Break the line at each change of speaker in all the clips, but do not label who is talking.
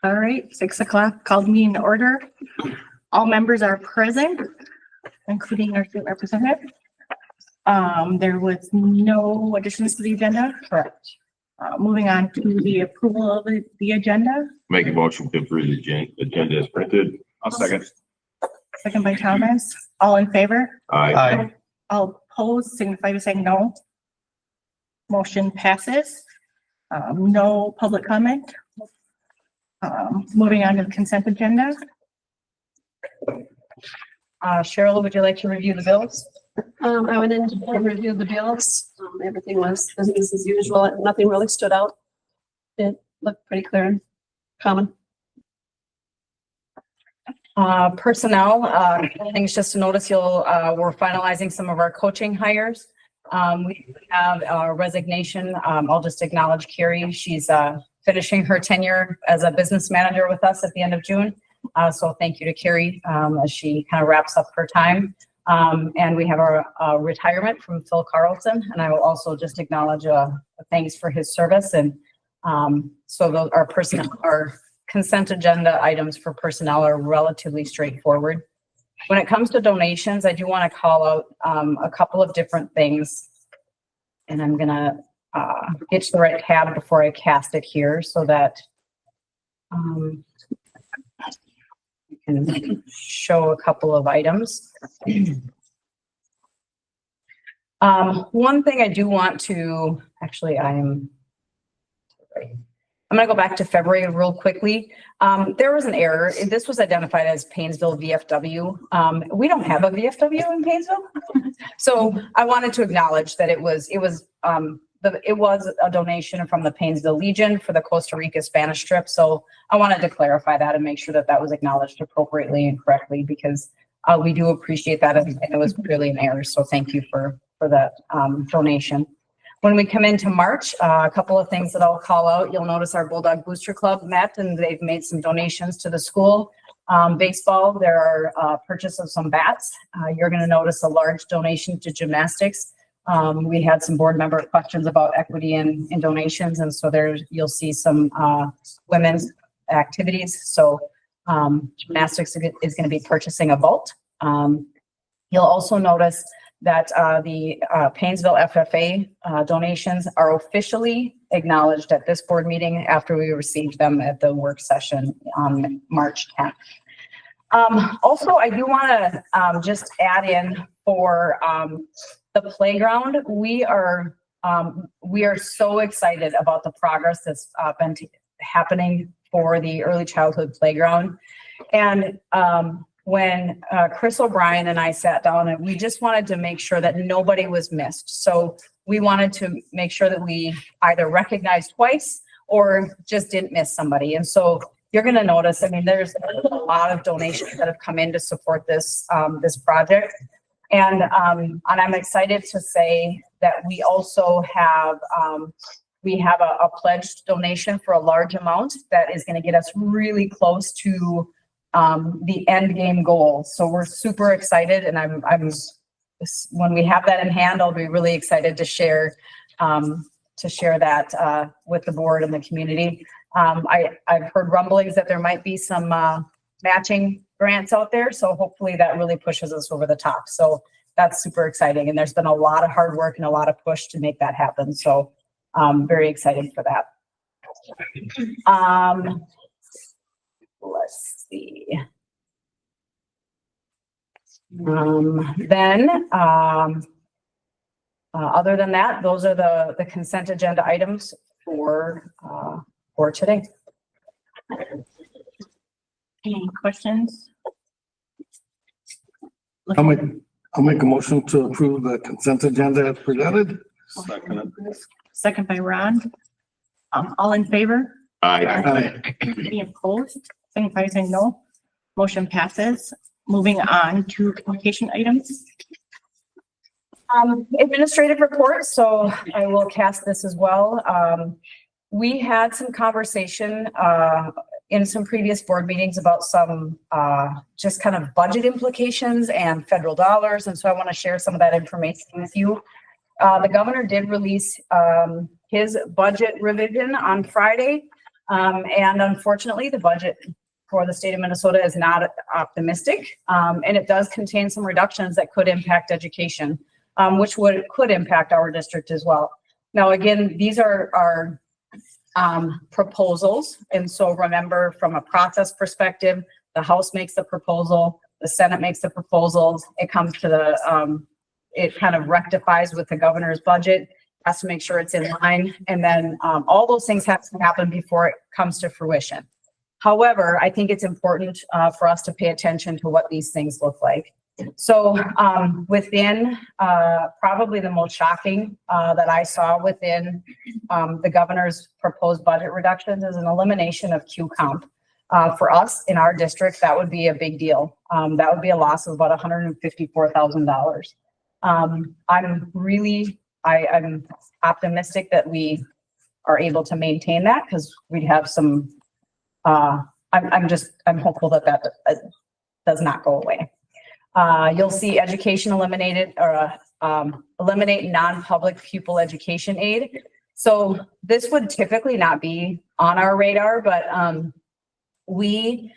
All right, 6 o'clock, called meeting to order. All members are present, including our state representative. There was no additions to the agenda. Correct. Moving on to the approval of the agenda.
Make a motion to approve the agenda as printed.
I'll second.
Second by Thomas. All in favor?
Aye.
All opposed, signify by saying no. Motion passes. No public comment. Moving on to the consent agenda. Cheryl, would you like to review the bills?
I went in to review the bills. Everything was business as usual. Nothing really stood out. It looked pretty clear and common.
Personnel, things just to notice, we're finalizing some of our coaching hires. We have a resignation. I'll just acknowledge Carrie. She's finishing her tenure as a business manager with us at the end of June. So thank you to Carrie as she kind of wraps up her time. And we have a retirement from Phil Carlson, and I will also just acknowledge a thanks for his service. And so those are our consent agenda items for personnel are relatively straightforward. When it comes to donations, I do want to call out a couple of different things, and I'm gonna get to the right tab before I cast it here so that you can show a couple of items. One thing I do want to, actually, I'm going to go back to February real quickly. There was an error. This was identified as Paynesville VFW. We don't have a VFW in Paynesville. So I wanted to acknowledge that it was a donation from the Paynesville Legion for the Costa Rica Spanish trip. So I wanted to clarify that and make sure that that was acknowledged appropriately and correctly, because we do appreciate that. And it was clearly an error. So thank you for that donation. When we come into March, a couple of things that I'll call out. You'll notice our Bulldog Booster Club met, and they've made some donations to the school. Baseball, there are purchase of some bats. You're going to notice a large donation to gymnastics. We had some board member questions about equity in donations, and so you'll see some women's activities. So gymnastics is going to be purchasing a vault. You'll also notice that the Paynesville FFA donations are officially acknowledged at this board meeting after we received them at the work session on March 10th. Also, I do want to just add in for the playground. We are so excited about the progress that's been happening for the early childhood playground. And when Chris O'Brien and I sat down, and we just wanted to make sure that nobody was missed. So we wanted to make sure that we either recognized twice or just didn't miss somebody. And so you're going to notice, I mean, there's a lot of donations that have come in to support this project. And I'm excited to say that we also have a pledged donation for a large amount that is going to get us really close to the end game goal. So we're super excited, and I'm when we have that in hand, I'll be really excited to share that with the board and the community. I've heard rumblings that there might be some matching grants out there, so hopefully that really pushes us over the top. So that's super exciting, and there's been a lot of hard work and a lot of push to make that happen. So I'm very excited for that. Let's see. Other than that, those are the consent agenda items for today.
Any questions?
I'll make a motion to approve the consent agenda as presented.
Second by Ron. All in favor?
Aye.
Any opposed? Signify by saying no. Motion passes. Moving on to communication items.
Administrative reports. So I will cast this as well. We had some conversation in some previous board meetings about some just kind of budget implications and federal dollars. And so I want to share some of that information with you. The governor did release his budget revision on Friday. And unfortunately, the budget for the state of Minnesota is not optimistic. And it does contain some reductions that could impact education, which could impact our district as well. Now, again, these are our proposals. And so remember, from a process perspective, the House makes the proposal, the Senate makes the proposals, it comes to the, it kind of rectifies with the governor's budget, has to make sure it's in line. And then all those things have to happen before it comes to fruition. However, I think it's important for us to pay attention to what these things look like. So within probably the most shocking that I saw within the governor's proposed budget reductions is an elimination of Q comp. For us in our district, that would be a big deal. That would be a loss of about $154,000. I'm optimistic that we are able to maintain that because we'd have some, I'm hopeful that that does not go away. You'll see education eliminated or eliminate non-public pupil education aid. So this would typically not be on our radar, but we,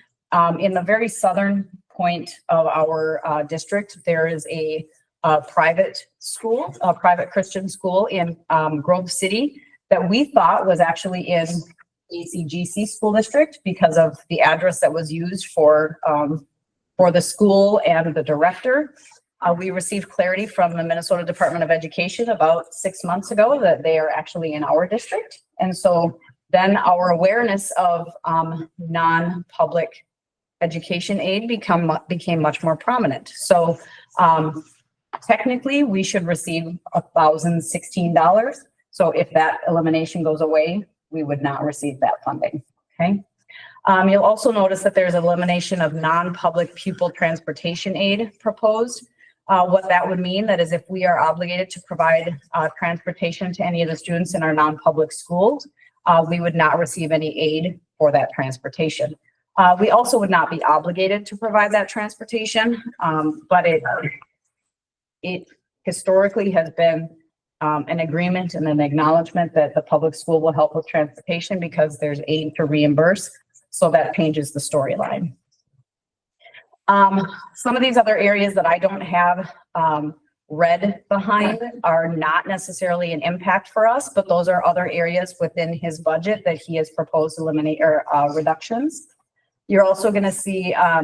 in the very southern point of our district, there is a private school, a private Christian school in Grove City that we thought was actually in ACGC school district because of the address that was used for the school and the director. We received clarity from the Minnesota Department of Education about 6 months ago that they are actually in our district. And so then our awareness of non-public education aid became much more prominent. So technically we should receive $1,016. So if that elimination goes away, we would not receive that funding, okay? You'll also notice that there's elimination of non-public pupil transportation aid proposed. What that would mean, that is if we are obligated to provide transportation to any of the students in our non-public schools, we would not receive any aid for that transportation. We also would not be obligated to provide that transportation, but it historically has been an agreement and an acknowledgement that the public school will help with transportation because there's aid to reimburse. So that changes the storyline. Some of these other areas that I don't have red behind are not necessarily an impact for us, but those are other areas within his budget that he has proposed to eliminate or reductions. You're also going to see a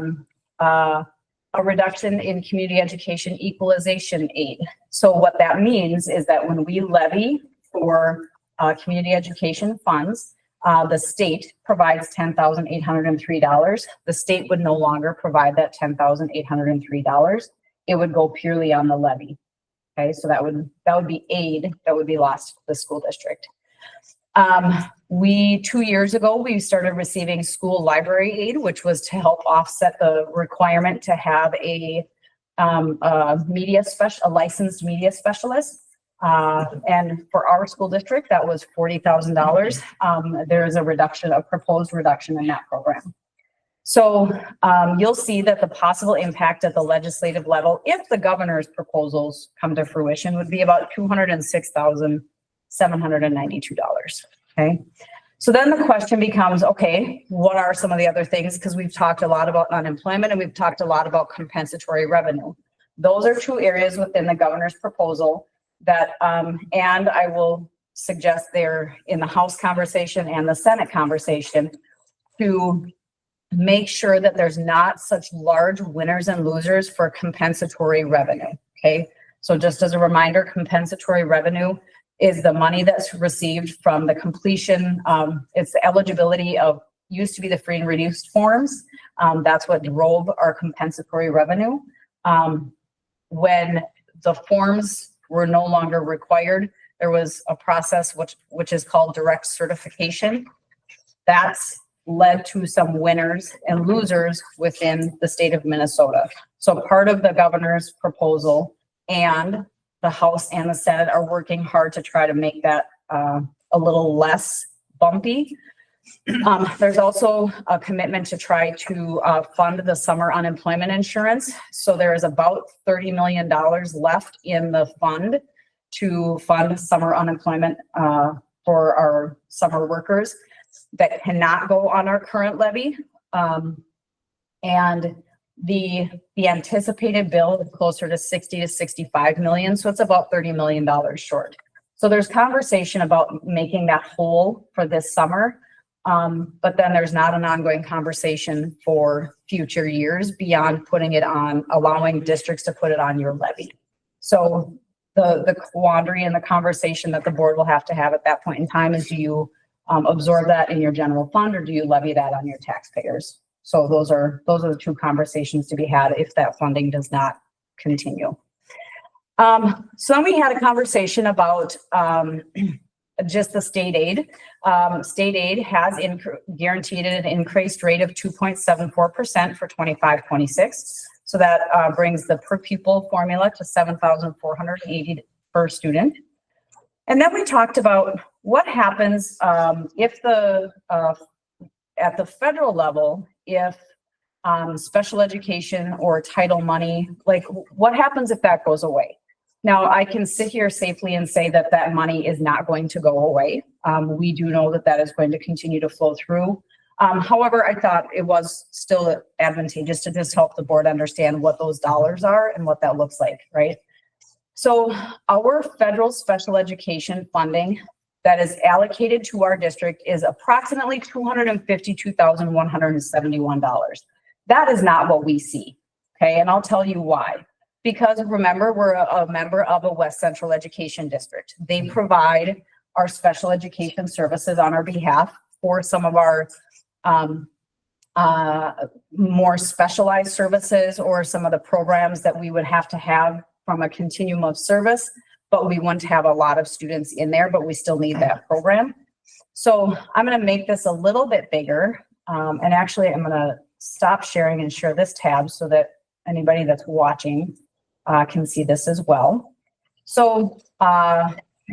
reduction in community education equalization aid. So what that means is that when we levy for community education funds, the state provides $10,803. The state would no longer provide that $10,803. It would go purely on the levy. Okay, so that would be aid that would be lost to the school district. 2 years ago, we started receiving school library aid, which was to help offset the requirement to have a licensed media specialist. And for our school district, that was $40,000. There is a proposed reduction in that program. So you'll see that the possible impact at the legislative level, if the governor's proposals come to fruition, would be about $206,792. Okay. So then the question becomes, okay, what are some of the other things? Because we've talked a lot about unemployment and we've talked a lot about compensatory revenue. Those are two areas within the governor's proposal that, and I will suggest they're in the House conversation and the Senate conversation to make sure that there's not such large winners and losers for compensatory revenue, okay? So just as a reminder, compensatory revenue is the money that's received from the completion, it's the eligibility of, used to be the free and reduced forms. That's what drove our compensatory revenue. When the forms were no longer required, there was a process which is called direct certification. That's led to some winners and losers within the state of Minnesota. So part of the governor's proposal and the House and the Senate are working hard to try to make that a little less bumpy. There's also a commitment to try to fund the summer unemployment insurance. So there is about $30 million left in the fund to fund summer unemployment for our summer workers. that cannot go on our current levy. And the anticipated bill is closer to 60 to 65 million. So it's about $30 million short. So there's conversation about making that whole for this summer. But then there's not an ongoing conversation for future years beyond putting it on, allowing districts to put it on your levy. So the quandary and the conversation that the board will have to have at that point in time is, do you absorb that in your general fund, or do you levy that on your taxpayers? So those are the two conversations to be had if that funding does not continue. So then we had a conversation about just the state aid. State aid has guaranteed an increased rate of 2.74% for 25-26. So that brings the per pupil formula to $7,480 per student. And then we talked about what happens if at the federal level, if special education or title money, like what happens if that goes away? Now, I can sit here safely and say that that money is not going to go away. We do know that that is going to continue to flow through. However, I thought it was still advantageous to just help the board understand what those dollars are and what that looks like, right? So our federal special education funding that is allocated to our district is approximately $252,171. That is not what we see, okay? And I'll tell you why. Because remember, we're a member of a West Central Education District. They provide our special education services on our behalf for some of our more specialized services or some of the programs that we would have to have from a continuum of service, but we wouldn't have a lot of students in there, but we still need that program. So I'm going to make this a little bit bigger. And actually, I'm going to stop sharing and share this tab so that anybody that's watching can see this as well. So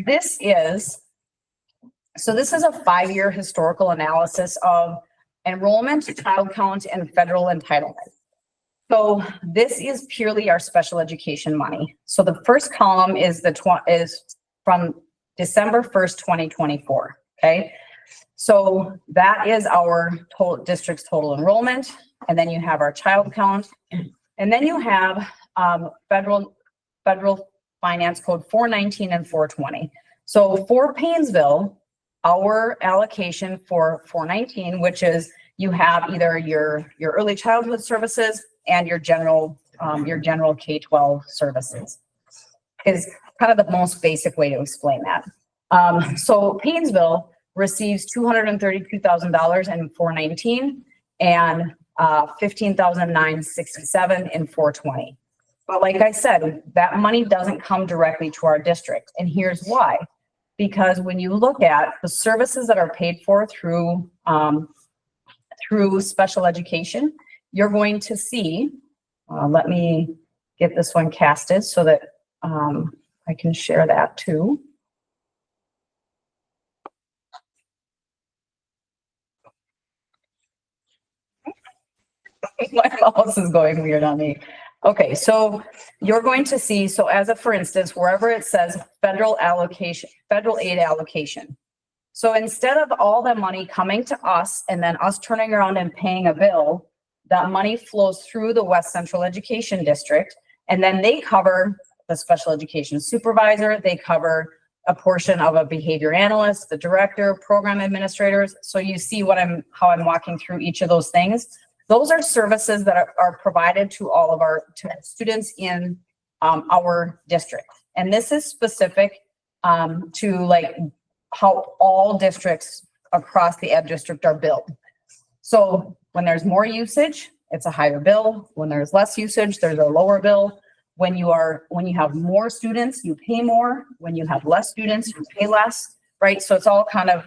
this is a 5-year historical analysis of enrollment, child count, and federal entitlement. So this is purely our special education money. So the first column is from December 1st, 2024. Okay. So that is our total district's total enrollment. And then you have our child count. And then you have federal finance code 419 and 420. So for Paynesville, our allocation for 419, which is you have either your early childhood services and your general K-12 services, is kind of the most basic way to explain that. So Paynesville receives $232,000 in 419 and $15,967 in 420. But like I said, that money doesn't come directly to our district. And here's why. Because when you look at the services that are paid for through special education, you're going to see, let me get this one casted so that I can share that too. My mouse is going weird on me. Okay, so you're going to see, so as a, for instance, wherever it says federal aid allocation. So instead of all the money coming to us and then us turning around and paying a bill, that money flows through the West Central Education District, and then they cover the special education supervisor, they cover a portion of a behavior analyst, the director, program administrators. So you see how I'm walking through each of those things. Those are services that are provided to all of our students in our district. And this is specific to like how all districts across the ed district are billed. So when there's more usage, it's a higher bill. When there's less usage, there's a lower bill. When you have more students, you pay more. When you have less students, you pay less, right? So it's all kind of,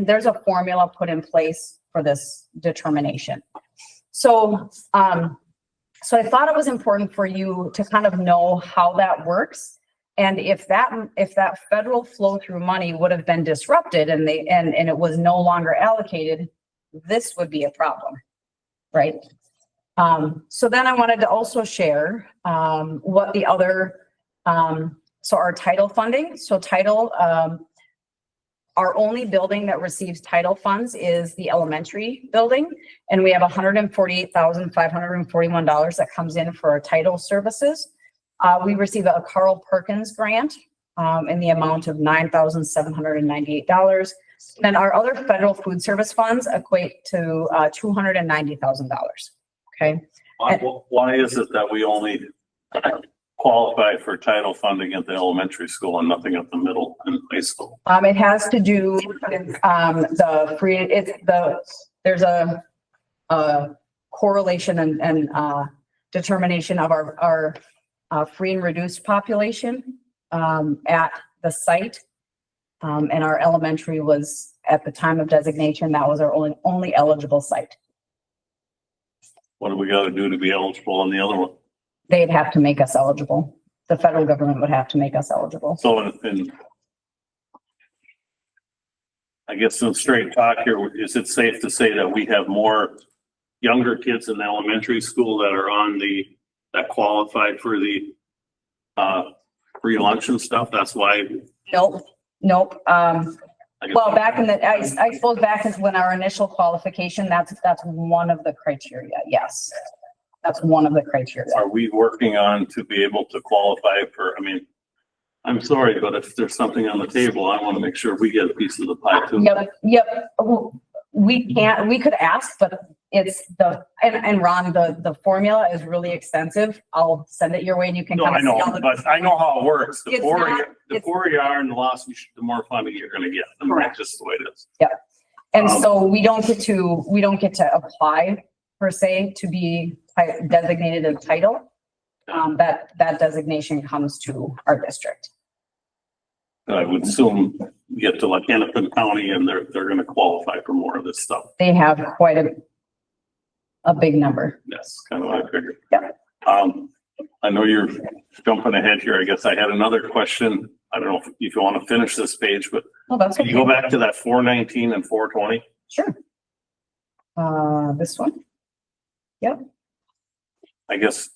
there's a formula put in place for this determination. So, so I thought it was important for you to kind of know how that works. And if that federal flow through money would have been disrupted and it was no longer allocated, this would be a problem, right? So then I wanted to also share what the other, so our title funding. So title, Our only building that receives title funds is the elementary building. And we have $148,541 that comes in for our title services. We receive a Carl Perkins grant in the amount of $9,798. Then our other federal food service funds equate to $290,000. Okay.
Why is it that we only qualify for title funding at the elementary school and nothing at the middle and high school?
It has to do with the free, there's a correlation and determination of our free and reduced population at the site. And our elementary was, at the time of designation, that was our only eligible site.
What do we got to do to be eligible on the other one?
They'd have to make us eligible. The federal government would have to make us eligible.
So I guess in straight talk here, is it safe to say that we have more younger kids in the elementary school that are that qualify for the free lunch and stuff? That's why.
Nope. Well, back in I suppose back is when our initial qualification, that's one of the criteria. Yes. That's one of the criteria.
Are we working on to be able to qualify for, I mean, I'm sorry, but if there's something on the table, I want to make sure we get a piece of the pie too.
Yep. We could ask, but it's and Ron, the formula is really extensive. I'll send it your way and you can
No,
kind
I
of
know,
see all the.
but I know how it works. The
It's
poorer
not-
you are and the the more funding you're going to get. I mean, that's just the way it is.
And so we don't get to apply per se to be designated a title. That designation comes to our district.
I would assume you get to like Hennepin County and they're going to qualify for more of this stuff.
They have quite a big number.
That's kind of what I figured.
Yeah.
I know you're jumping ahead here. I guess I had another question. I don't know if you want to finish this page, but
Well, that's
can
okay.
you go back to that 419 and 420?
Sure. This one. Yep.
I guess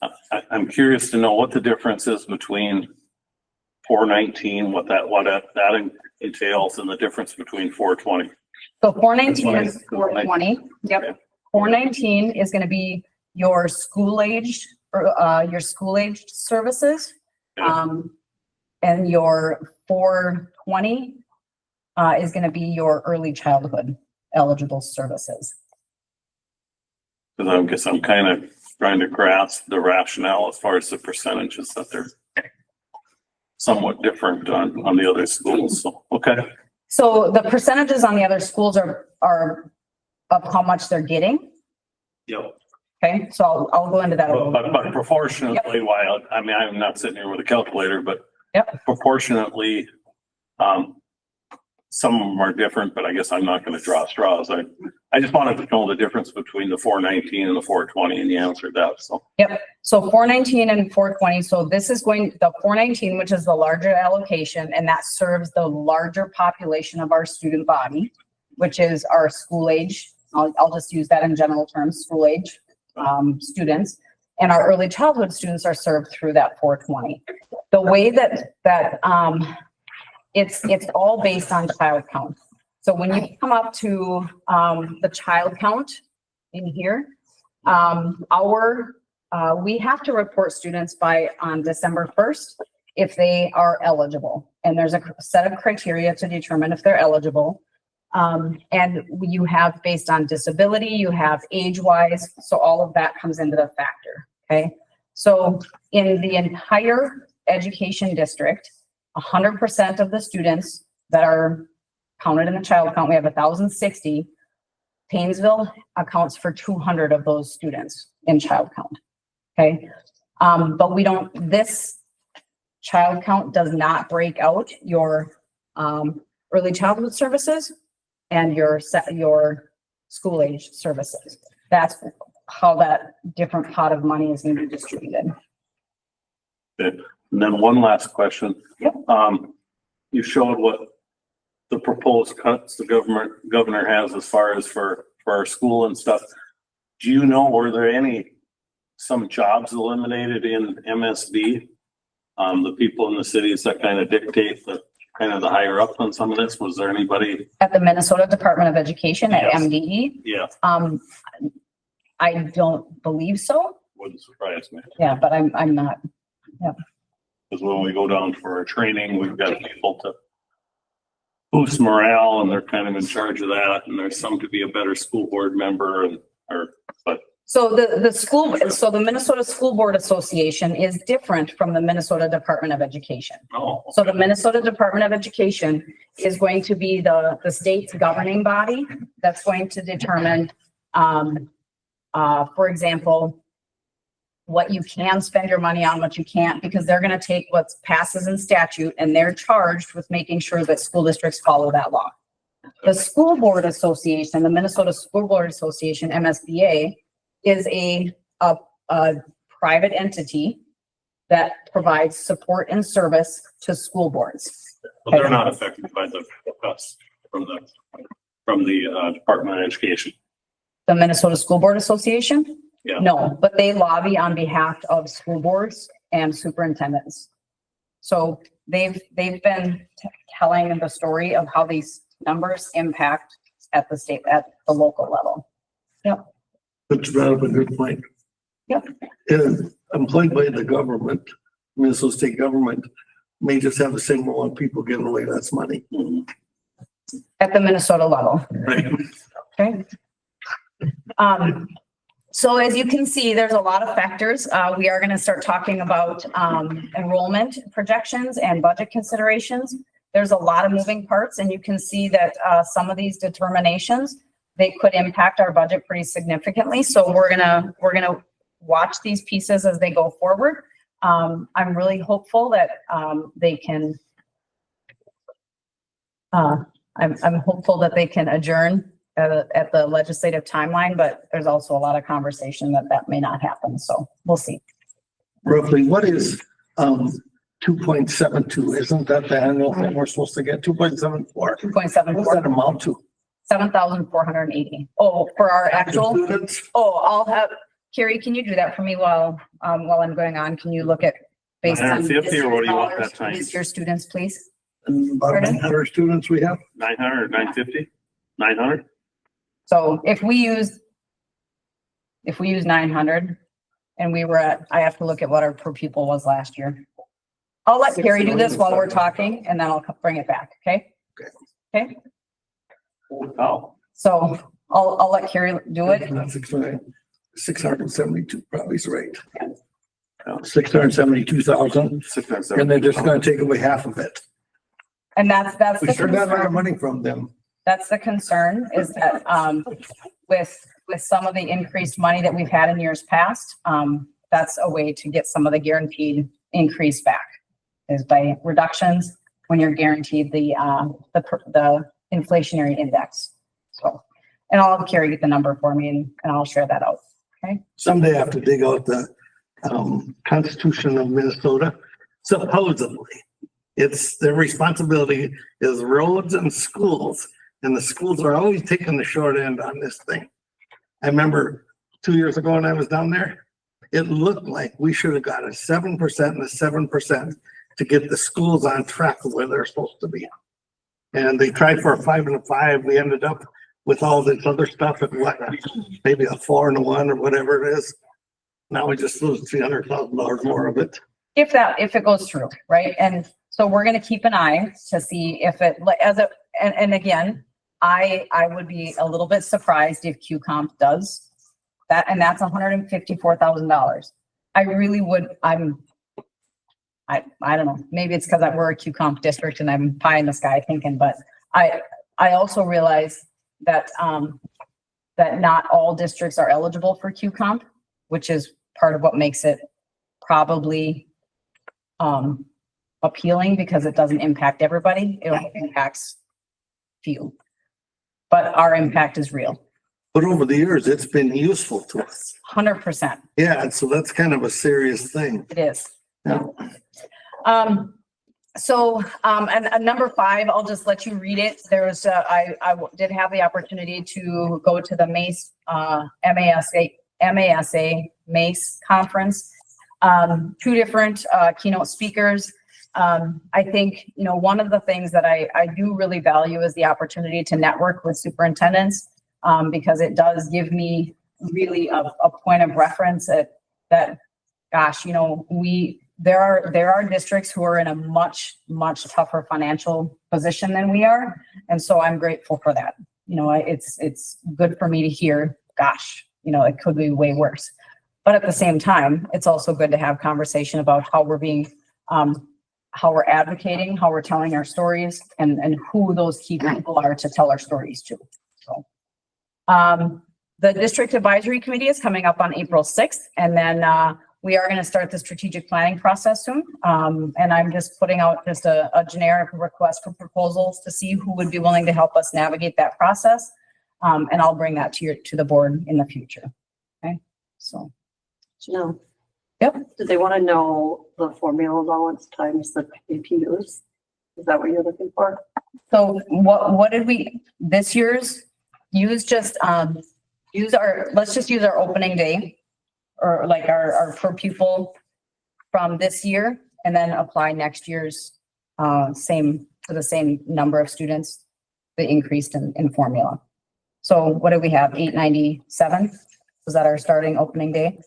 I'm curious to know what the difference is between 419, what that entails, and the difference between 420.
So 419 is 420. Yep.
Okay.
419 is going to be your school aged services.
Okay.
And your 420 is going to be your early childhood eligible services.
Because I guess I'm kind of trying to grasp the rationale as far as the percentages that they're somewhat different on the other schools. So, okay.
So the percentages on the other schools are of how much they're getting.
Yep.
Okay, so I'll go into that a little bit.
But proportionately, while, I mean, I'm not sitting here with a calculator, but
Yep.
proportionately, some of them are different, but I guess I'm not going to draw straws. I just wanted to know the difference between the 419 and the 420, and you answered that. So,
Yep. So 419 and 420. So this is the 419, which is the larger allocation, and that serves the larger population of our student body, which is our school age. I'll just use that in general terms, school age students. And our early childhood students are served through that 420. The way that it's all based on child count. So when you come up to the child count in here, we have to report students on December 1st if they are eligible. And there's a set of criteria to determine if they're eligible. And you have based on disability, you have age-wise, so all of that comes into the factor, okay? So in the entire education district, 100% of the students that are counted in the child count, we have 1,060. Paynesville accounts for 200 of those students in child count, okay? But this child count does not break out your early childhood services and your school age services. That's how that different pot of money is going to be distributed.
okay. And then one last question.
Yep.
You showed what the proposed cuts the governor has as far as for our school and stuff. Do you know, were there some jobs eliminated in MSD? The people in the cities that kind of dictate kind of the higher up on some of this? Was there anybody?
At the Minnesota Department of Education at
Yes.
MDE,
Yeah,
I don't believe so.
wouldn't surprise me.
Yeah, but I'm not.
Because when we go down for our training, we've got people to boost morale and they're kind of in charge of that. And there's some to be a better school board member but
So the Minnesota School Board Association is different from the Minnesota Department of Education.
oh.
So the Minnesota Department of Education is going to be the state's governing body that's going to determine, for example, what you can spend your money on, what you can't, because they're going to take what passes in statute and they're charged with making sure that school districts follow that law. The School Board Association, the Minnesota School Board Association, MSBA, is a private entity that provides support and service to school boards.
But they're not affected by the cuts from the Department of Education.
The Minnesota School Board Association?
Yeah.
No, but they lobby on behalf of school boards and superintendents. So they've been telling the story of how these numbers impact at the local level. Yep.
That's brought up a good point.
Yep.
And employed by the government, Minnesota state government, may just have the same amount of people giving away less money.
At the Minnesota level.
Right.
Okay. So as you can see, there's a lot of factors. We are going to start talking about enrollment projections and budget considerations. There's a lot of moving parts, and you can see that some of these determinations, they could impact our budget pretty significantly. So we're gonna watch these pieces as they go forward. I'm really hopeful that they can. I'm hopeful that they can adjourn at the legislative timeline, but there's also a lot of conversation that may not happen. So we'll see.
Roughly, what is 2.72? Isn't that the annual thing we're supposed to get? 2.74? What does that
2.74,
amount to?
7,480. Oh, for our actual,
Students?
I'll have, Carrie, can you do that for me while I'm going on? Can you look at based on
950 or what do you want
dollars,
that time?
list your students, please?
About
Pardon?
900 students we have?
900 or 950? 900?
So if we use 900 and we were at, I have to look at what our per pupil was last year. I'll let Carrie do this while we're talking and then I'll bring it back. Okay? Okay.
Oh,
So I'll let Carrie do it.
Not 672 probably is right. 672,000, and they're just gonna take away half of it.
And that's
We
the
sure got a lot of
concern.
money from them.
That's the concern is that, with some of the increased money that we've had in years past, that's a way to get some of the guaranteed increase back is by reductions when you're guaranteed the inflationary index. So, and I'll have Carrie get the number for me and I'll share that out. Okay.
Someday I have to dig out the Constitution of Minnesota. Supposedly, it's their responsibility is roads and schools, and the schools are always taking the short end on this thing. I remember 2 years ago when I was down there, it looked like we should have got a 7% and a 7% to get the schools on track of where they're supposed to be. And they tried for a 5 and a 5. We ended up with all this other stuff at what, maybe a 4 and a 1 or whatever it is. Now we just lose $300,000 more of it.
If it goes through, right? And so we're going to keep an eye to see if it, and again, I would be a little bit surprised if QComp does that, and that's $154,000. I really would, I don't know, maybe it's because we're a QComp district and I'm pie in the sky thinking, but I also realize that, that not all districts are eligible for QComp, which is part of what makes it probably appealing because it doesn't impact everybody. It only impacts few, but our impact is real.
But over the years, it's been useful to us.
100%.
Yeah, and so that's kind of a serious thing.
It is.
Yeah.
And number 5, I'll just let you read it. There was, I did have the opportunity to go to the MASA MACE conference. 2 different keynote speakers. I think, you know, one of the things that I do really value is the opportunity to network with superintendents, because it does give me really a point of reference that, gosh, you know, there are districts who are in a much tougher financial position than we are. And so I'm grateful for that. You know, it's good for me to hear, gosh, you know, it could be way worse. But at the same time, it's also good to have conversation about how we're being, how we're advocating, how we're telling our stories, and who those key people are to tell our stories to. So, the district advisory committee is coming up on April 6th, and then we are going to start the strategic planning process soon. And I'm just putting out just a generic request for proposals to see who would be willing to help us navigate that process. And I'll bring that to the board in the future. Okay, so.
No.
Yep.
Do they want to know the formula allowance times the APUs? Is that what you're looking for?
So what did we, this year's, let's just use our opening day, or like our per pupil from this year, and then apply next year's for the same number of students, the increased in formula. So what do we have? 897? Was that our starting opening day?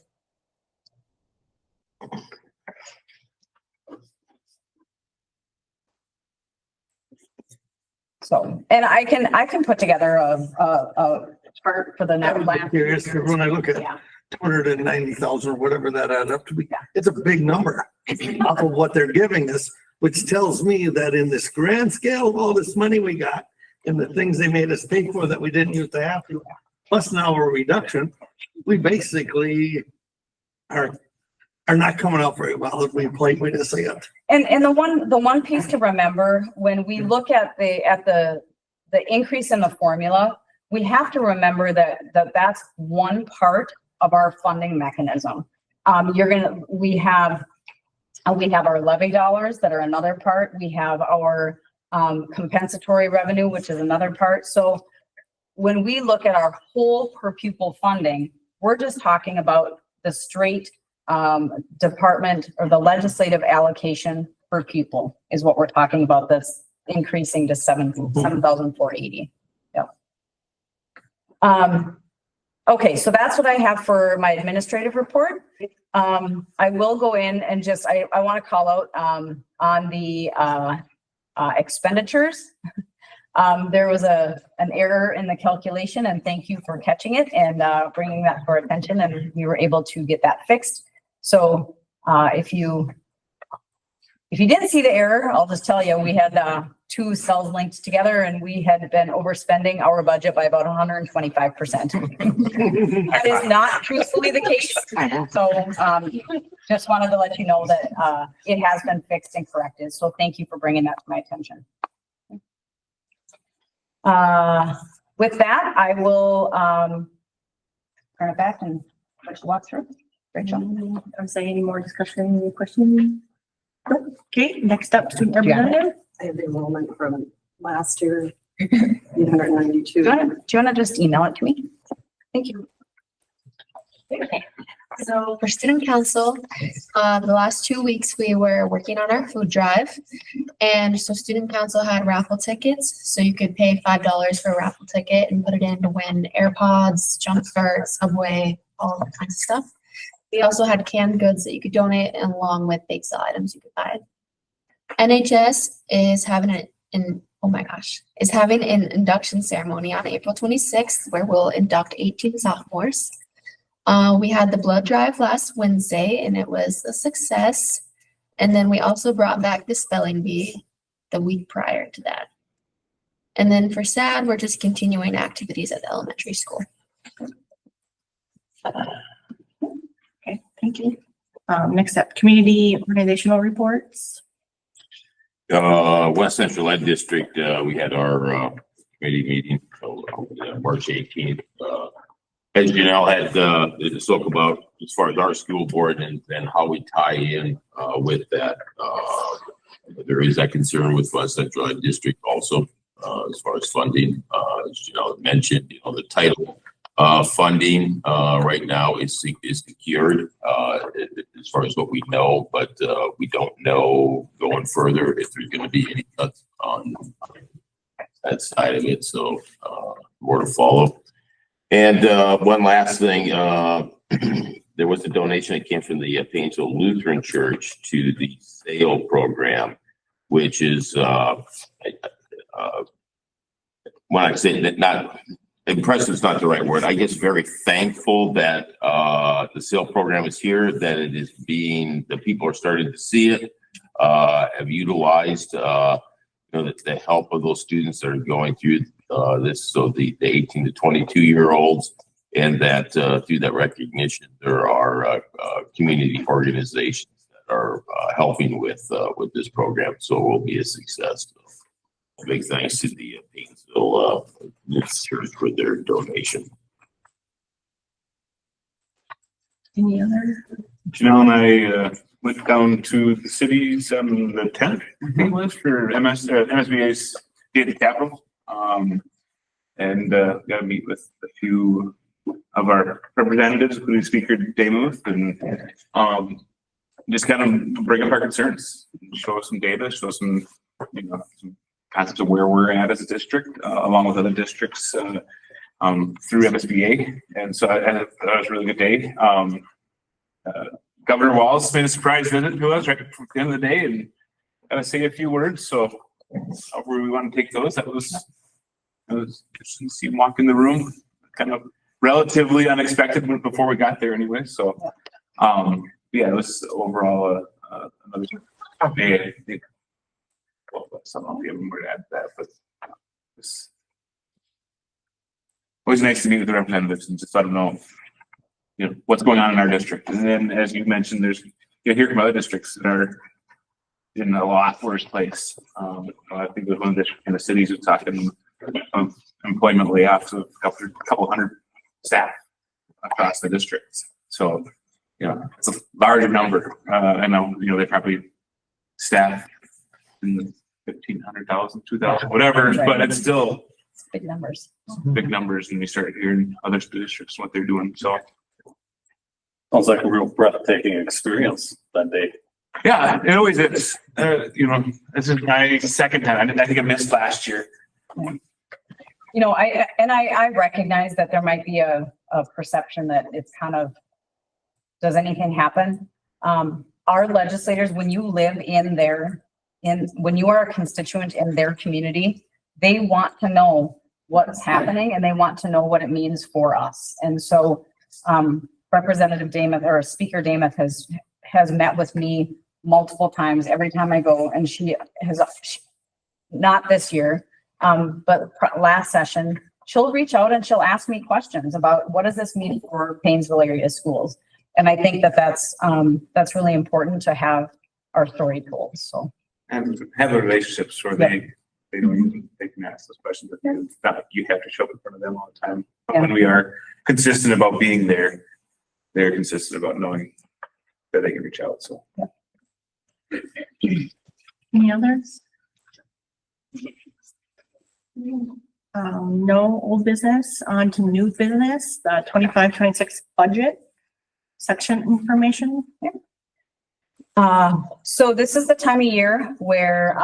So, and I can put together a chart for the next last.
Curious, because when I look at
Yeah.
290,000 or whatever that adds up to be, it's a big number off of what they're giving us, which tells me that in this grand scale of all this money we got and the things they made us pay for that we didn't used to have to, plus now a reduction, we basically are not coming out very well if we play with this yet.
And the one piece to remember when we look at the increase in the formula, we have to remember that that's one part of our funding mechanism. We have our levy dollars that are another part. We have our compensatory revenue, which is another part. So when we look at our whole per pupil funding, we're just talking about the straight department or the legislative allocation per pupil is what we're talking about. This increasing to 7,480. Yep. Okay, so that's what I have for my administrative report. I will go in and just I want to call out on the expenditures. There was an error in the calculation, and thank you for catching it and bringing that to our attention, and we were able to get that fixed. So if you didn't see the error, I'll just tell you, we had two cells linked together and we had been overspending our budget by about 125%. That is not truthfully the case. So just wanted to let you know that it has been fixed and corrected. So thank you for bringing that to my attention. With that, I will turn it back and let you walk through. Rachel.
Is there any more discussion, any questions? Okay, next up, student representative.
I have the enrollment from last year, 892.
Do you want to just email it to me? Thank you.
Okay. So for student council, the last 2 weeks we were working on our food drive. And so student council had raffle tickets. So you could pay $5 for a raffle ticket and put it in to win AirPods, Jumpstart, Subway, all that kind of stuff. We also had canned goods that you could donate along with bake sale items you could buy. NHS is having an induction ceremony on April 26th, where we'll induct 18 sophomores. We had the blood drive last Wednesday and it was a success. And then we also brought back the spelling bee the week prior to that. And then for SAD, we're just continuing activities at the elementary school.
Okay, thank you. Next up, community organizational reports.
West Central Ed District, we had our committee meeting, March 18th. As Janelle had spoke about as far as our school board and how we tie in with that. There is that concern with West Central Ed District also as far as funding. As Janelle mentioned, the title Funding, right now is secured, as far as what we know, but, we don't know going further if there's gonna be any cuts on that side of it, so, more to follow. And, one last thing, there was a donation that came from the Paynesville Lutheran Church to the SAIL program, which is, when I say that, not impressive is not the right word. I guess very thankful that the SAIL program is here, that it is being, the people are starting to see it, have utilized the help of those students that are going through this. So the 18 to 22-year-olds, and that through that recognition, there are community organizations that are helping with this program. So it will be a success. A big thanks to the Paynesville Church for their donation.
Any other?
Janelle and I went down to the cities on the 10th, I think it was, for MSBA's Day of the Capitol. And got to meet with a few of our representatives, including Speaker Damuth, and just kind of bring up our concerns, show us some data, show some, some concepts of where we're at as a district, along with other districts through MSBA. And so that was a really good day. Governor Walz made a surprise visit to us right at the end of the day and got to say a few words. So where we want to take those, it was interesting to see him walk in the room, kind of relatively unexpected before we got there anyway. So yeah, it was overall another day. I think, well, some of you would add that, but it's always nice to meet with the representatives and just let them know, what's going on in our district. And then, as you mentioned, there's hear from other districts that are in a lot worse place. I think there's one district in the cities who's talking of employment layoffs of a couple hundred staff across the districts. So, it's a large number. I know, they probably staff in the 1,500, 2,000, whatever, but it's still
Big numbers.
big numbers, and you start hearing other districts what they're doing. So
Sounds like a real breathtaking experience that day.
yeah, it always is. This is my second time. I think I missed last year.
I recognize that there might be a perception that it's kind of, does anything happen? Our legislators, when you live when you are a constituent in their community, they want to know what's happening and they want to know what it means for us. And so, Representative Damuth or Speaker Damuth has met with me multiple times every time I go, and she has, not this year, but last session, she'll reach out and she'll ask me questions about what does this mean for Paynesville area schools. And I think that's really important to have our story told. So
And have the relationships where they can ask those questions. It's not like you have to show up in front of them all the time. But when we are consistent about being there, they're consistent about knowing that they can reach out. So
Any others? No old business, on to new business, the 25-26 budget section information.
So this is the time of year where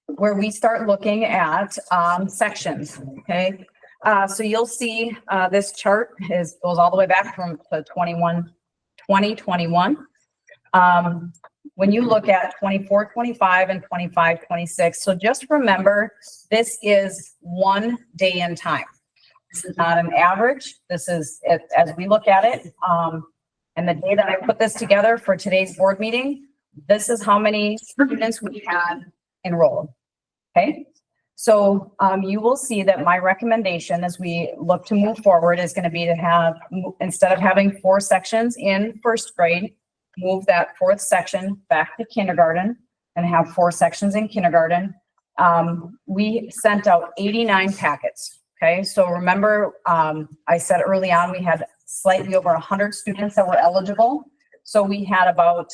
we start looking at sections. Okay. So you'll see this chart goes all the way back from 2021. When you look at 24-25 and 25-26, so just remember, this is one day in time. This is not an average. This is, as we look at it, and the day that I put this together for today's board meeting, this is how many students we had enrolled. Okay. So you will see that my recommendation as we look to move forward is going to be to have, instead of having 4 sections in first grade, move that 4th section back to kindergarten and have 4 sections in kindergarten. We sent out 89 packets. Okay. So remember, I said early on, we had slightly over 100 students that were eligible. So we had about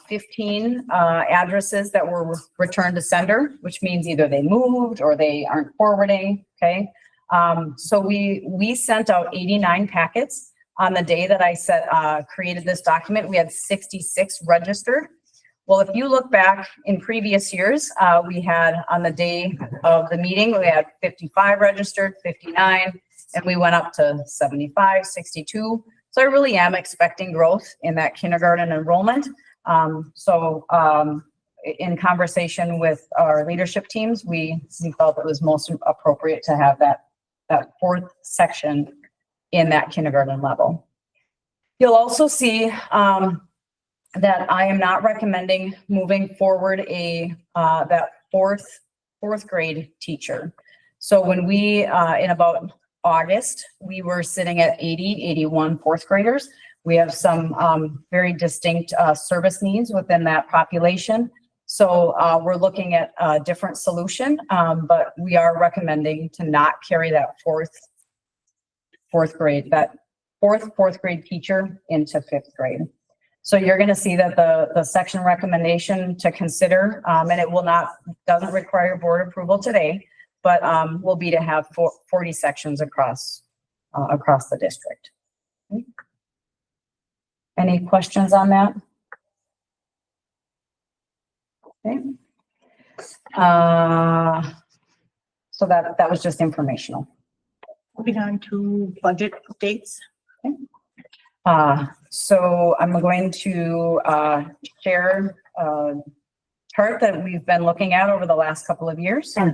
15 addresses that were returned to sender, which means either they moved or they aren't forwarding. Okay. So we sent out 89 packets. On the day that I created this document, we had 66 registered. Well, if you look back in previous years, we had on the day of the meeting, we had 55 registered, 59, and we went up to 75, 62. So I really am expecting growth in that kindergarten enrollment. In conversation with our leadership teams, we felt it was most appropriate to have that fourth section in that kindergarten level. You'll also see that I am not recommending moving forward that fourth grade teacher. So when we, in about August, we were sitting at 81 fourth graders. We have some very distinct service needs within that population. So we're looking at a different solution, but we are recommending to not carry that fourth grade teacher into fifth grade. So you're going to see that the section recommendation to consider, and it doesn't require board approval today, but will be to have 40 sections across the district. Any questions on that? Okay. So that was just informational.
Moving on to budget updates.
Okay. So I'm going to share a chart that we've been looking at over the last couple of years. Okay.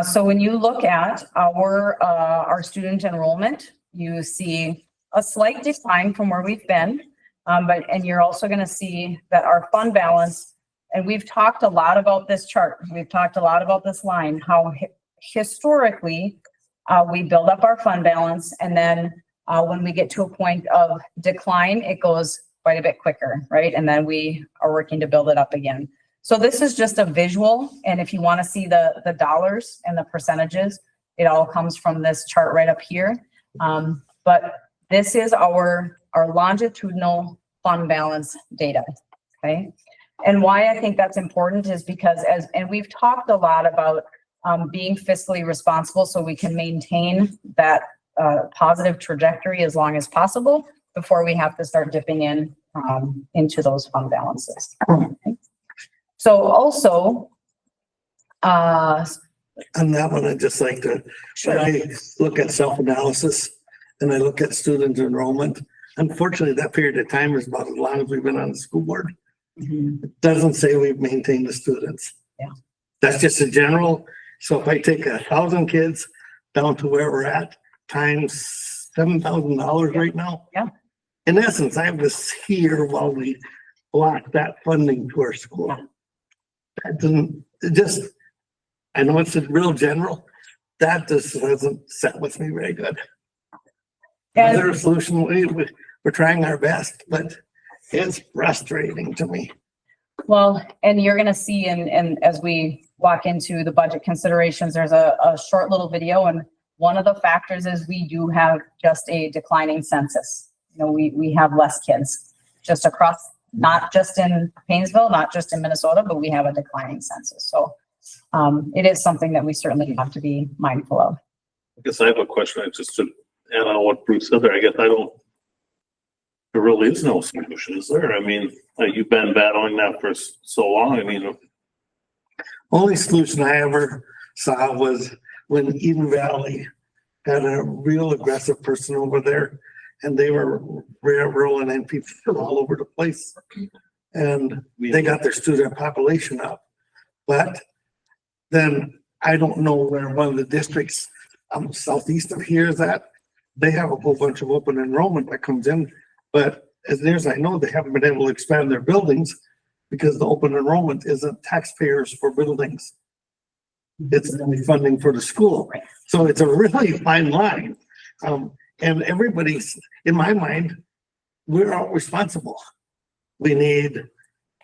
So when you look at our student enrollment, you see a slight decline from where we've been, and you're also going to see that our fund balance, and we've talked a lot about this chart. We've talked a lot about this line, how historically we build up our fund balance, and then when we get to a point of decline, it goes quite a bit quicker, right? And then we are working to build it up again. So this is just a visual, and if you want to see the dollars and the percentages, it all comes from this chart right up here. But this is our longitudinal fund balance data, okay? And why I think that's important is because and we've talked a lot about being fiscally responsible so we can maintain that positive trajectory as long as possible before we have to start dipping into those fund balances. Okay. So also,
on that one, I'd just like to, when I look at self-analysis and I look at student enrollment, unfortunately, that period of time is about as long as we've been on the school board. It doesn't say we've maintained the students.
Yeah.
That's just a general. So if I take 1,000 kids down to where we're at, times $7,000 right now.
Yeah.
In essence, I was here while we blocked that funding to our school.
Yeah.
That doesn't, it just, I know it's a real general, that just doesn't set with me very good.
And-
Is there a solution? We're trying our best, but it's frustrating to me.
Well, and you're gonna see, and as we walk into the budget considerations, there's a short little video, and one of the factors is we do have just a declining census. You know, we have less kids just across, not just in Paynesville, not just in Minnesota, but we have a declining census. So it is something that we certainly have to be mindful of.
I guess I have a question, just to add on what Bruce said there. I guess there really is no solution, is there? I mean, you've been battling that for so long. I mean,
Only solution I ever saw was when Eden Valley had a real aggressive person over there, and they were rolling in people all over the place. And they got their student population up. But then I don't know where one of the districts southeast of here is at. They have a whole bunch of open enrollment that comes in, but as near as I know, they haven't been able to expand their buildings because the open enrollment isn't taxpayers for buildings. It's only funding for the school. So it's a really fine line. And everybody's, in my mind, we're all responsible. We need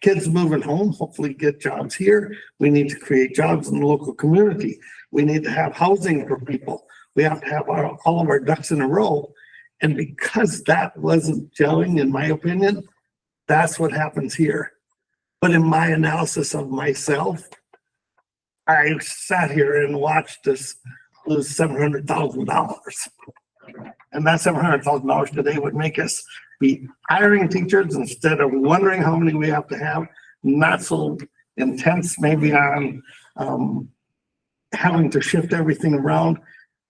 kids moving home, hopefully get jobs here. We need to create jobs in the local community. We need to have housing for people. We have to have all of our ducks in a row. And because that wasn't gelling, in my opinion, that's what happens here. But in my analysis of myself, I sat here and watched us lose $700,000. And that $700,000 today would make us be hiring teachers instead of wondering how many we have to have, not so intense maybe on having to shift everything around.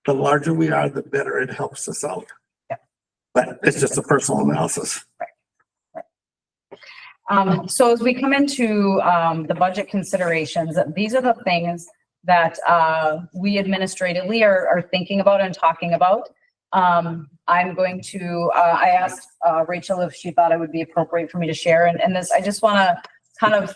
The larger we are, the better it helps us out. But it's just a personal analysis.
So as we come into the budget considerations, these are the things that we administratively are thinking about and talking about. I'm going to, I asked Rachel if she thought it would be appropriate for me to share. And this, I just want to kind of,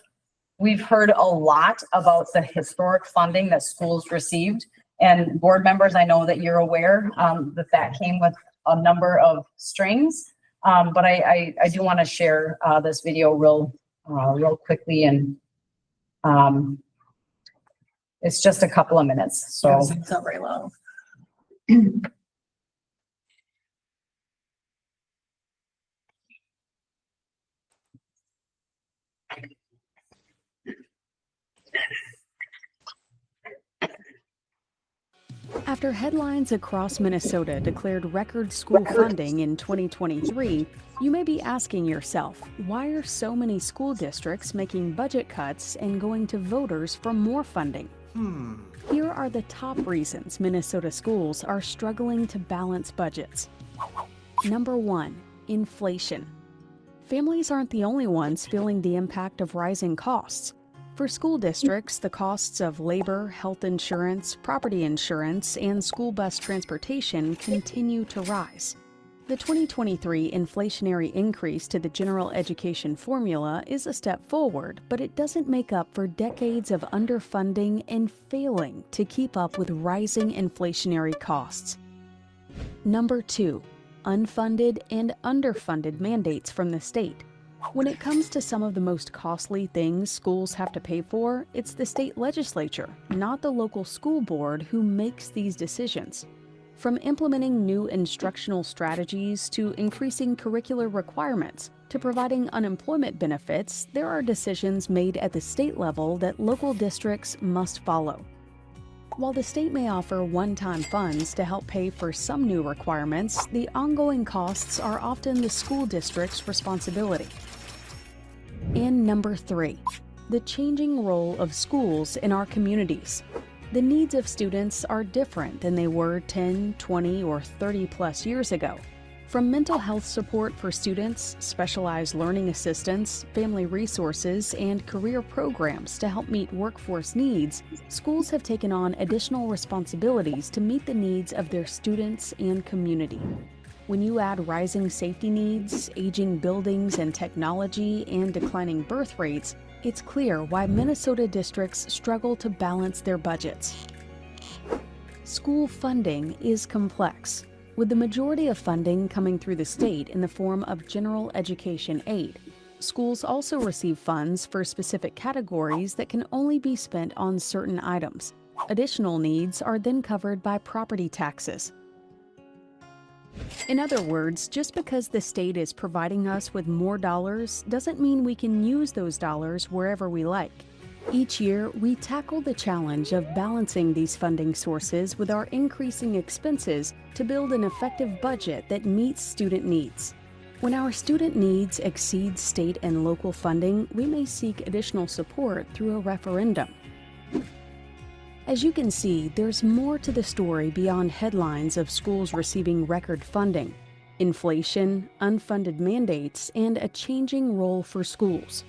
we've heard a lot about the historic funding that schools received. And board members, I know that you're aware that came with a number of strings. But I do want to share this video real quickly, and it's just a couple of minutes, so.
It's not very long.
After headlines across Minnesota declared record school funding in 2023, you may be asking yourself, why are so many school districts making budget cuts and going to voters for more funding? Here are the top reasons Minnesota schools are struggling to balance budgets. Number 1, inflation. Families aren't the only ones feeling the impact of rising costs. For school districts, the costs of labor, health insurance, property insurance, and school bus transportation continue to rise. The 2023 inflationary increase to the general education formula is a step forward, but it doesn't make up for decades of underfunding and failing to keep up with rising inflationary costs. Number 2, unfunded and underfunded mandates from the state. When it comes to some of the most costly things schools have to pay for, it's the state legislature, not the local school board, who makes these decisions. From implementing new instructional strategies to increasing curricular requirements to providing unemployment benefits, there are decisions made at the state level that local districts must follow. While the state may offer one-time funds to help pay for some new requirements, the ongoing costs are often the school district's responsibility. And number 3, the changing role of schools in our communities. The needs of students are different than they were 10, 20, or 30 plus years ago. From mental health support for students, specialized learning assistance, family resources, and career programs to help meet workforce needs, schools have taken on additional responsibilities to meet the needs of their students and community. When you add rising safety needs, aging buildings and technology, and declining birth rates, it's clear why Minnesota districts struggle to balance their budgets. School funding is complex, with the majority of funding coming through the state in the form of general education aid. Schools also receive funds for specific categories that can only be spent on certain items. Additional needs are then covered by property taxes. In other words, just because the state is providing us with more dollars doesn't mean we can use those dollars wherever we like. Each year, we tackle the challenge of balancing these funding sources with our increasing expenses to build an effective budget that meets student needs. When our student needs exceed state and local funding, we may seek additional support through a referendum. As you can see, there's more to the story beyond headlines of schools receiving record funding, inflation, unfunded mandates, and a changing role for schools.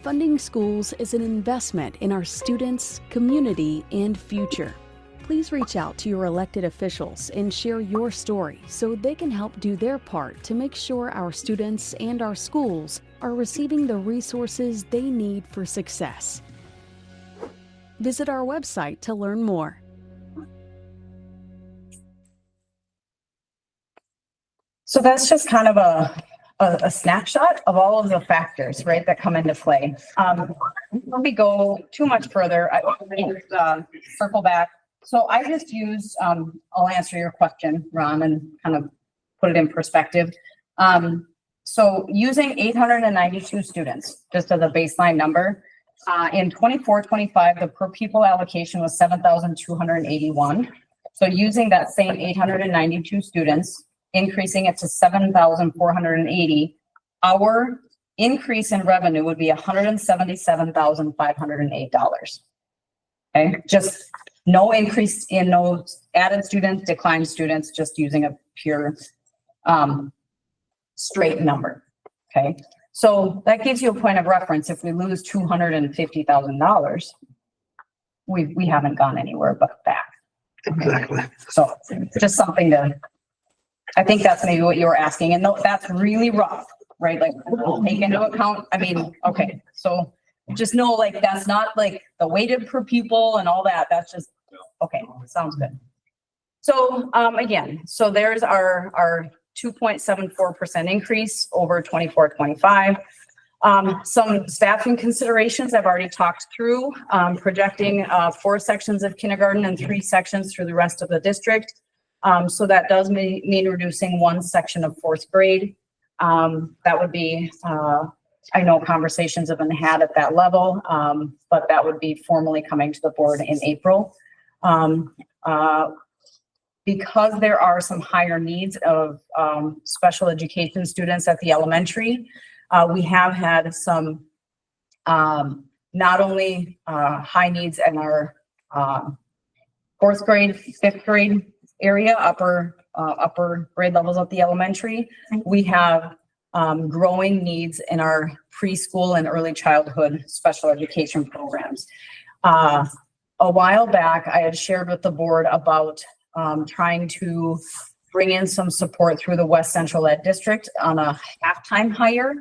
Funding schools is an investment in our students, community, and future. Please reach out to your elected officials and share your story so they can help do their part to make sure our students and our schools are receiving the resources they need for success. Visit our website to learn more.
So that's just kind of a snapshot of all of the factors, right, that come into play. Before we go too much further, I want to circle back. So I just used, I'll answer your question, Ron, and kind of put it in perspective. So using 892 students, just as a baseline number, in 24-25, the per pupil allocation was 7,281. So using that same 892 students, increasing it to 7,480, our increase in revenue would be $177,508. Okay, just no increase in no added students, declined students, just using a pure straight number. Okay, so that gives you a point of reference. If we lose $250,000, we haven't gone anywhere but back.
Exactly.
So just something to, I think that's maybe what you were asking, and that's really rough, right? Like take into account, I mean, okay, so just know like that's not like the weighted per pupil and all that. That's just, okay, sounds good. So again, so there's our 2.74% increase over 24-25. Some staffing considerations I've already talked through, projecting 4 sections of kindergarten and 3 sections through the rest of the district. So that does mean reducing 1 section of 4th grade. That would be, I know conversations have been had at that level, but that would be formally coming to the board in April. Because there are some higher needs of special education students at the elementary, we have had some not only high needs in our 4th grade, 5th grade area, upper grade levels of the elementary. We have growing needs in our preschool and early childhood special education programs. A while back, I had shared with the board about trying to bring in some support through the West Central Ed District on a half-time hire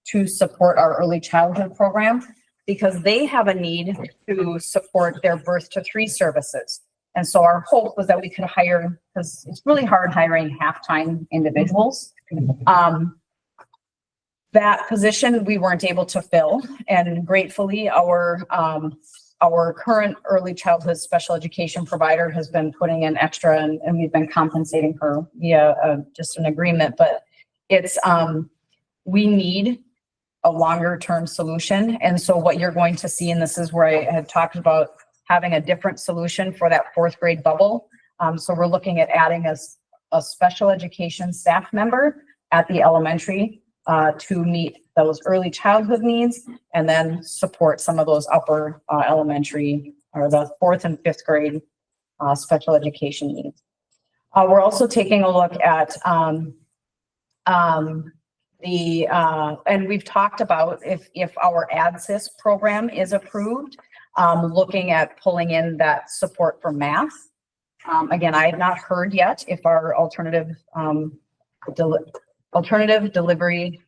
to support our early childhood program, because they have a need to support their birth to 3 services. And so our hope was that we could hire, because it's really hard hiring half-time individuals. That position we weren't able to fill, and gratefully our current early childhood special education provider has been putting in extra, and we've been compensating her via just an agreement, but it's, we need a longer term solution. And so what you're going to see, and this is where I had talked about having a different solution for that 4th grade bubble. So we're looking at adding a special education staff member at the elementary to meet those early childhood needs, and then support some of those upper elementary, or the 4th and 5th grade special education needs. We're also taking a look at and we've talked about if our ADSYS program is approved, looking at pulling in that support for math. Again, I have not heard yet if our alternative delivery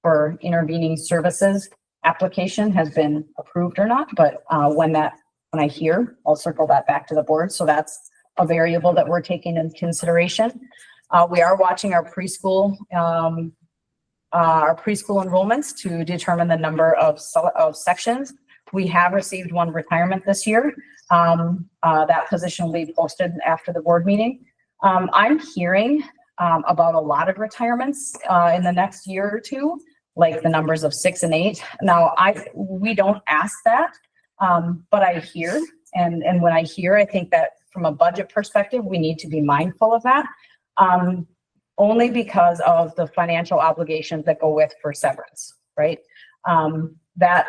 for intervening services application has been approved or not, but when I hear, I'll circle that back to the board. So that's a variable that we're taking into consideration. We are watching our preschool enrollments to determine the number of sections. We have received 1 retirement this year. That position will be posted after the board meeting. I'm hearing about a lot of retirements in the next year or 2, like the numbers of 6 and 8. Now, we don't ask that, but I hear, and when I hear, I think that from a budget perspective, we need to be mindful of that. Only because of the financial obligations that go with for severance, right? That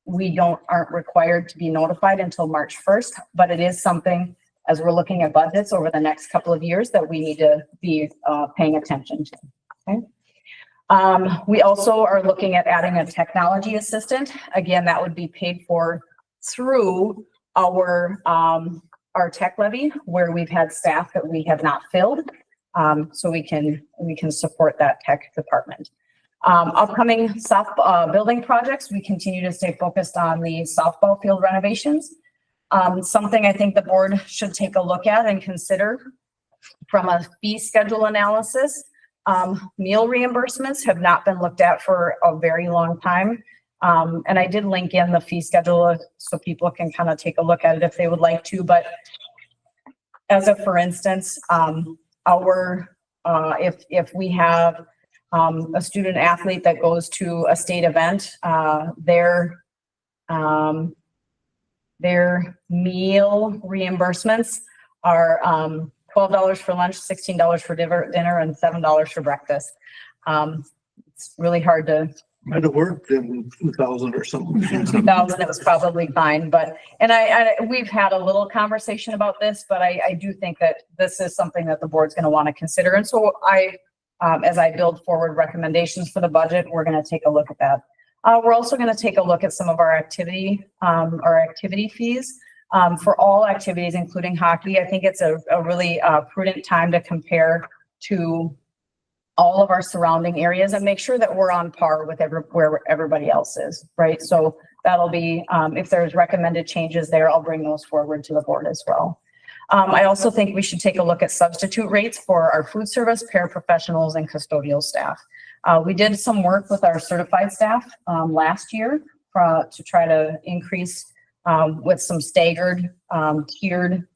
we aren't required to be notified until March 1st, but it is something, as we're looking at budgets over the next couple of years, that we need to be paying attention to. Okay. We also are looking at adding a technology assistant. Again, that would be paid for through our tech levy, where we've had staff that we have not filled. So we can support that tech department. Upcoming softball building projects, we continue to stay focused on the softball field renovations. Something I think the board should take a look at and consider from a fee schedule analysis. Meal reimbursements have not been looked at for a very long time. And I did link in the fee schedule so people can kind of take a look at it if they would like to, but as a, for instance, our if we have a student athlete that goes to a state event, their meal reimbursements are $12 for lunch, $16 for dinner, and $7 for breakfast. It's really hard to.
I'd have worked in 2000 or something.
In 2000, it was probably fine, but, and we've had a little conversation about this, but I do think that this is something that the board's going to want to consider. And so as I build forward recommendations for the budget, we're going to take a look at that. We're also going to take a look at some of our activity fees for all activities, including hockey. I think it's a really prudent time to compare to all of our surrounding areas and make sure that we're on par with where everybody else is, right? So that'll be, if there's recommended changes there, I'll bring those forward to the board as well. I also think we should take a look at substitute rates for our food service, paraprofessionals, and custodial staff. We did some work with our certified staff last year to try to increase with some staggered tiered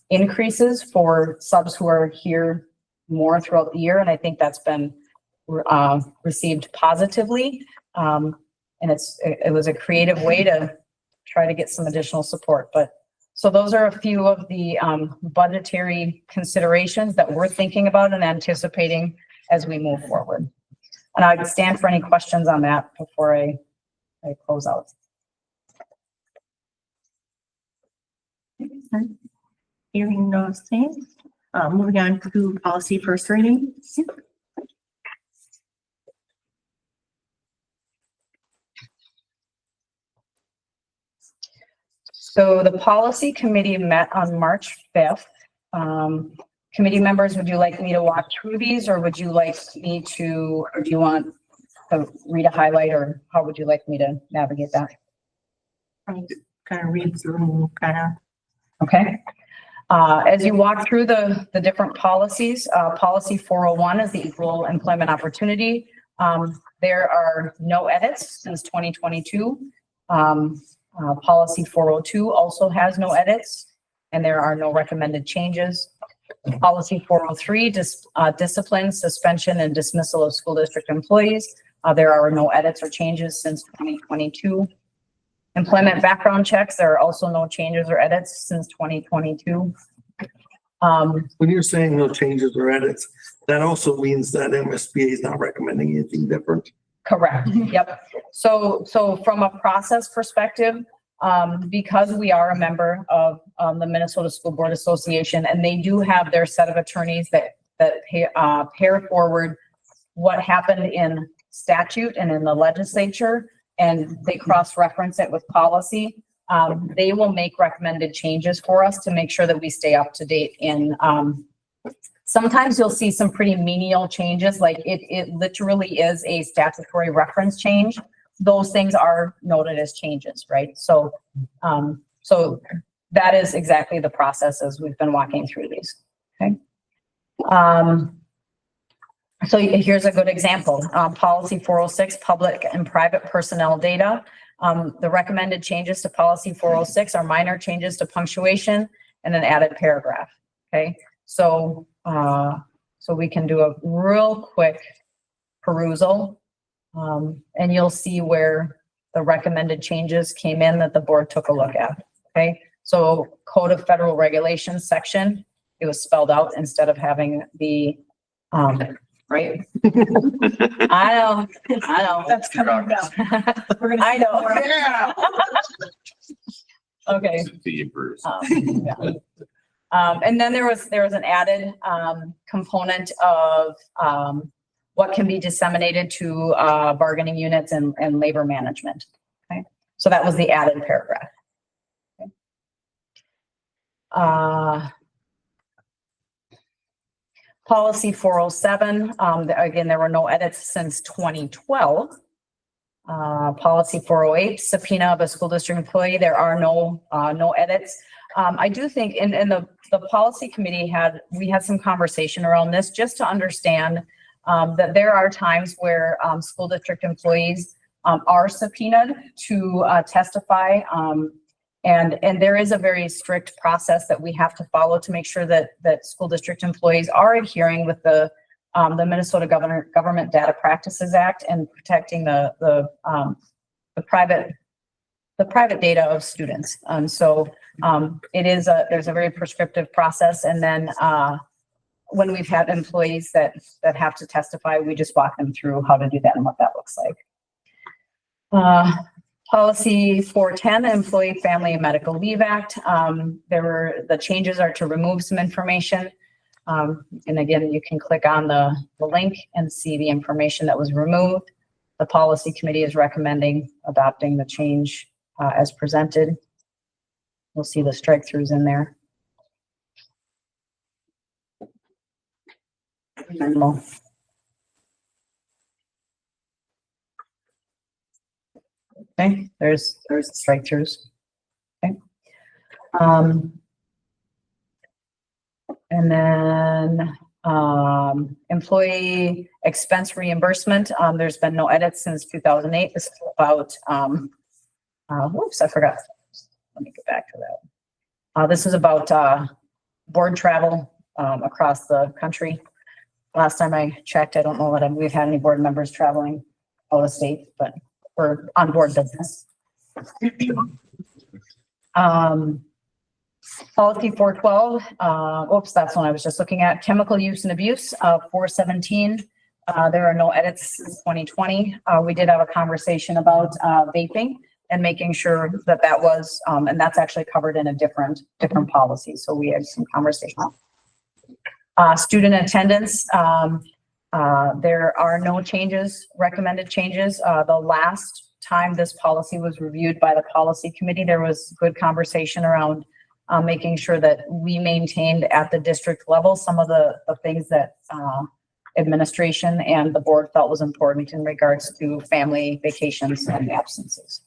increases for subs who are here more throughout the year. And I think that's been received positively. And it was a creative way to try to get some additional support. But so those are a few of the budgetary considerations that we're thinking about and anticipating as we move forward. And I'd stand for any questions on that before I close out.
Hearing no things. Moving on to policy first reading.
So the policy committee met on March 5th. Committee members, would you like me to walk through these, or would you like me to, or do you want to read a highlight, or how would you like me to navigate that?
Kind of read through,
Okay. As you walk through the different policies, policy 401 is the equal employment opportunity. There are no edits since 2022. Policy 402 also has no edits, and there are no recommended changes. Policy 403, discipline, suspension, and dismissal of school district employees. There are no edits or changes since 2022. Employment background checks, there are also no changes or edits since 2022.
When you're saying no changes or edits, that also means that MSBA is not recommending anything different.
Correct. Yep. So from a process perspective, because we are a member of the Minnesota School Board Association, and they do have their set of attorneys that pair forward what happened in statute and in the legislature, and they cross-reference it with policy. They will make recommended changes for us to make sure that we stay up to date in, sometimes you'll see some pretty menial changes, like it literally is a statutory reference change. Those things are noted as changes, right? So, so that is exactly the process as we've been walking through these, okay? So here's a good example. Policy 406, public and private personnel data. The recommended changes to policy 406 are minor changes to punctuation and an added paragraph, okay? So, so we can do a real quick perusal, and you'll see where the recommended changes came in that the board took a look at, okay? So Code of Federal Regulations section, it was spelled out instead of having the, right? I know.
That's coming down.
I know.
Yeah.
Okay. Yeah. And then there was an added component of what can be disseminated to bargaining units and labor management. Okay, so that was the added paragraph. Okay. Policy 407, again, there were no edits since 2012. Policy 408, subpoena of a school district employee, there are no edits. I do think in the policy committee we had some conversation around this just to understand that there are times where school district employees are subpoenaed to testify And there is a very strict process that we have to follow to make sure that school district employees are adhering with the Minnesota Government Data Practices Act and protecting the private data of students. So there's a very prescriptive process. And then when we've had employees that have to testify, we just walk them through how to do that and what that looks like. Policy 410, Employee Family and Medical Leave Act. The changes are to remove some information. And again, you can click on the link and see the information that was removed. The policy committee is recommending adopting the change as presented. You'll see the strike throughs in there. Minimal. Okay, there's the strike throughs. Okay. And then employee expense reimbursement. There's been no edits since 2008. This is about, whoops, I forgot. Let me get back to that. This is about board travel across the country. Last time I checked, I don't know that we've had any board members traveling out of state, but we're on board business. Policy 412, oops, that's one I was just looking at. Chemical use and abuse, 417. There are no edits since 2020. We did have a conversation about vaping and making sure that was, and that's actually covered in a different policy. So we had some conversation. Student attendance, there are no changes, recommended changes. The last time this policy was reviewed by the policy committee, there was good conversation around making sure that we maintained at the district level some of the things that administration and the board felt was important in regards to family vacations and absences.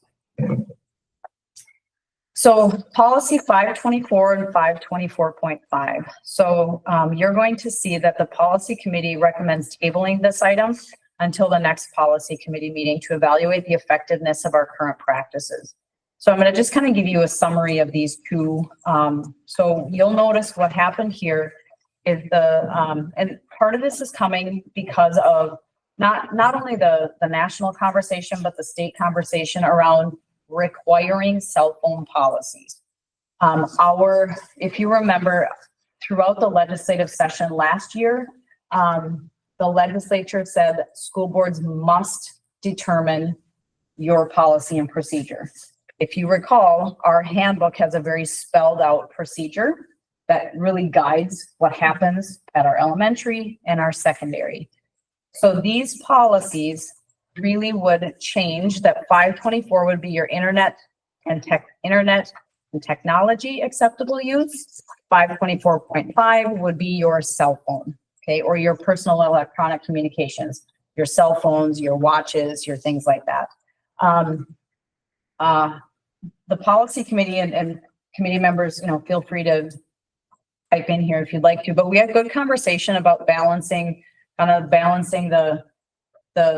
So policy 524 and 524.5. So you're going to see that the policy committee recommends tabling this item until the next policy committee meeting to evaluate the effectiveness of our current practices. So I'm going to just kind of give you a summary of these two. So you'll notice what happened here is and part of this is coming because of not only the national conversation, but the state conversation around requiring cell phone policies. If you remember, throughout the legislative session last year, the legislature said school boards must determine your policy and procedure. If you recall, our handbook has a very spelled out procedure that really guides what happens at our elementary and our secondary. So these policies really would change that. 524 would be your internet and technology acceptable use. 524.5 would be your cell phone, okay, or your personal electronic communications, your cell phones, your watches, your things like that. The policy committee and committee members, feel free to type in here if you'd like to, but we had good conversation about balancing the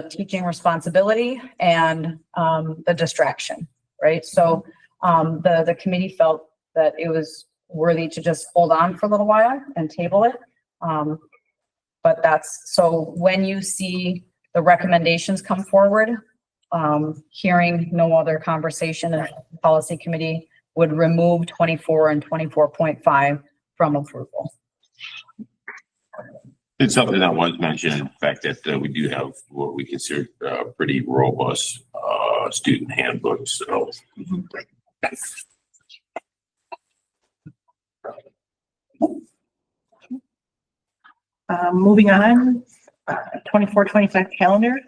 teaching responsibility and the distraction, right? So the committee felt that it was worthy to just hold on for a little while and table it. But so when you see the recommendations come forward, hearing no other conversation, and the policy committee would remove 24 and 24.5 from approval.
It's something that was mentioned, in the fact that we do have what we consider pretty robust student handbooks. So
moving on, 24-25 calendar.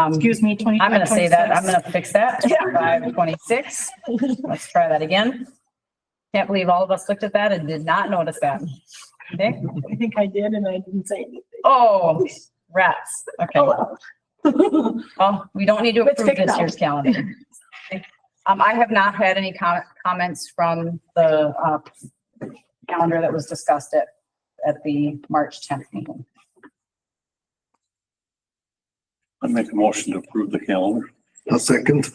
Excuse me, 25.
I'm going to say that. I'm going to fix that. 526. Let's try that again. Can't believe all of us looked at that and did not notice that. Okay.
I think I did, and I didn't say anything.
Oh, rats. Okay. Well, we don't need to approve this year's calendar. I have not had any comments from the calendar that was discussed at the March 10th meeting.
I make a motion to approve the calendar.
A second.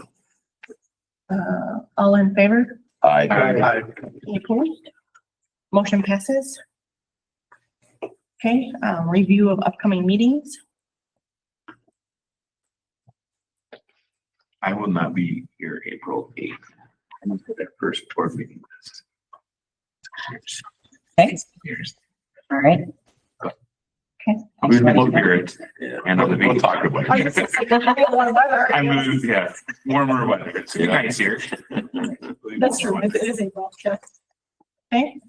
All in favor?
I,
Any opposed? Motion passes. Okay, review of upcoming meetings.
I will not be here April 8th. And for their first board meeting.
Okay, all right.
I'll be remote here at and on the
we'll
beach.
talk about it.
I moved, yeah, warmer weather. It's nice here.
That's true. It is April. Okay.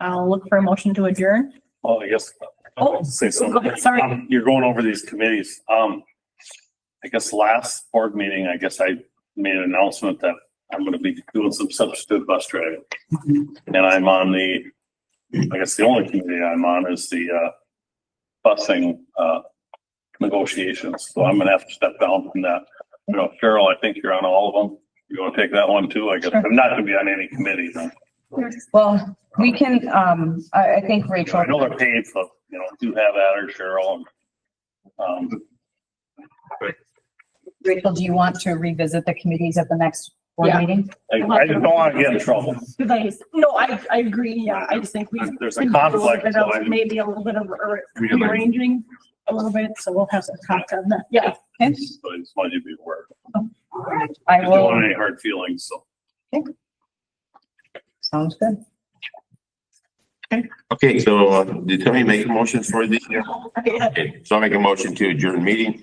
I'll look for a motion to adjourn.
Well, I guess.
Oh,
Say
go
something.
ahead, sorry.
You're going over these committees. I guess last board meeting, I guess I made an announcement that I'm gonna be doing some substitute bus driving. And I'm on I guess the only committee I'm on is the, busing, negotiations. So I'm gonna have to step down from that. You know, Cheryl, I think you're on all of them. You wanna take that one too? I guess I'm not gonna be on any committee then.
Well, we can, I think Rachel.
I know they're paid, so, you know, do have that or Cheryl.
Rachel, do you want to revisit the committees at the next board
Yeah.
meeting?
I just don't wanna get in trouble.
No, I agree. Yeah, I just think we.
There's a conflict, so I-
Maybe a little bit of rearranging a little bit, so we'll have to talk on that. Yeah.
Okay.
So I just wanted you to be aware.
I
Don't
will,
want any hard feelings, so.
sounds good.
Okay, so did somebody make a motion for this? Okay, so I'll make a motion to adjourn meeting.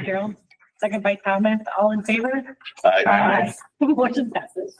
Gerald, second by Thomas, all in favor?
Aye.
Motion passes.